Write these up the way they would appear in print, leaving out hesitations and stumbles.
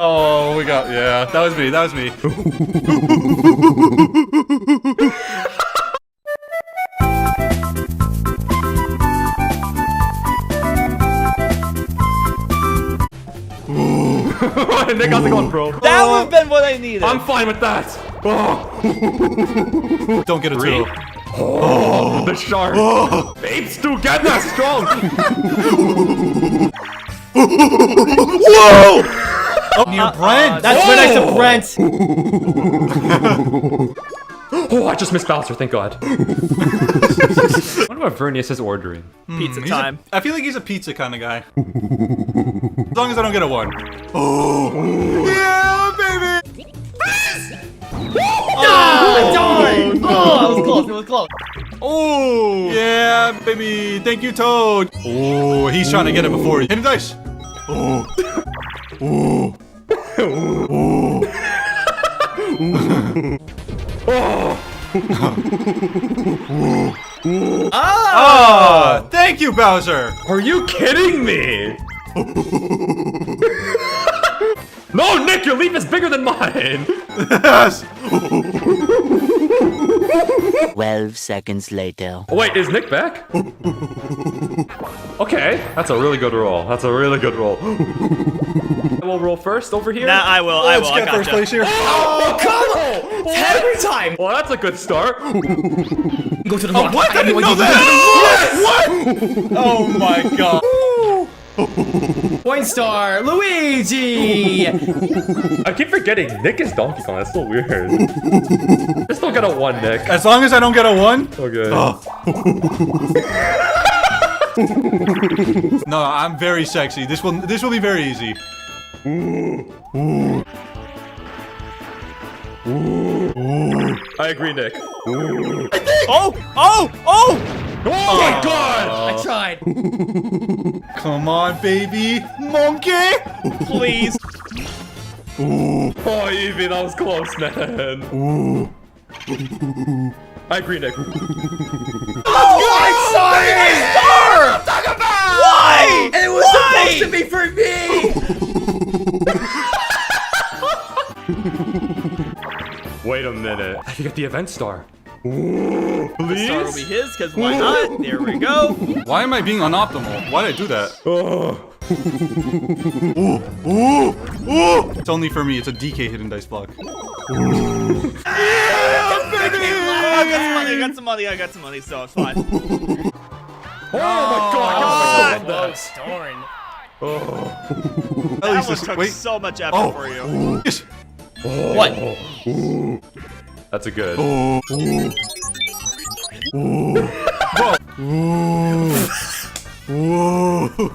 Oh, we got, yeah, that was me, that was me. Nick, how's it going, bro? That would have been what I needed. I'm fine with that. Oh. Don't get a Three. two. Oh, the shark. Babes, dude, get that strong. Whoa! Oh, near Brent. That's right next to Brent. Oh, I just missed Bowser, thank God. I wonder what Vernius is ordering. Pizza time. I feel like he's a pizza kind of guy. As long as I don't get a one. Oh, yeah, baby! Oh, darn! Oh, it was close, it was close. Oh, yeah, baby. Thank you, Toad. Oh, he's trying to get it before. Hit him dice. Oh. Oh. Oh. Ah! Thank you, Bowser. Are you kidding me? No, Nick, your leaf is bigger than mine. Yes. 12 seconds later. Oh, wait, is Nick back? Okay, that's a really good roll. That's a really good roll. I will roll first over here. Nah, I will. Let's I get got first place here. Oh, come on! Every time. Well, that's a good start. Go to the rock. What? I didn't know that. Yes! What? Oh my God. Point star, Luigi. I keep forgetting Nick is Donkey Kong. That's so weird. Just don't get a one, Nick. As long as I don't get a one. Okay. Oh. No, I'm very sexy. This will be very easy. I agree, Nick. Oh! Oh! Oh! Oh my God! I tried. Come on, baby. Monkey. Please. Oh, Evie, that was close, man. I agree, Nick. Oh, I'm sorry! Star! Talk about! Why? And it was supposed to be for me! Wait a minute. I can get the event star. The Please? star will be his, because why not? There we go. Why am I being unoptimal? Why did I do that? Oh. It's only for me. It's a DK hidden dice block. I got some money, so it's fine. Oh my God! Close, darn. At That least one this. took Wait. so much effort for you. Yes. What? That's a good.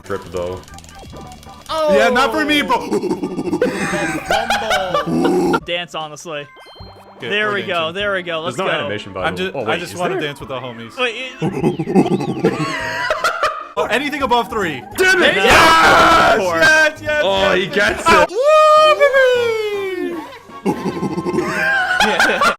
Trip though. Oh. Yeah, not for me, bro. Fumble. Dance, honestly. Okay, There we're we go. dancing. There we go. Let's There's no go. animation by I'm the way. just, Oh, I wait, just is want to there? dance with the homies. Wait, Oh, anything above 3. Damn it! Yes! Yes, yes, Oh, yes, he yes. gets Ow. it. Woo, baby!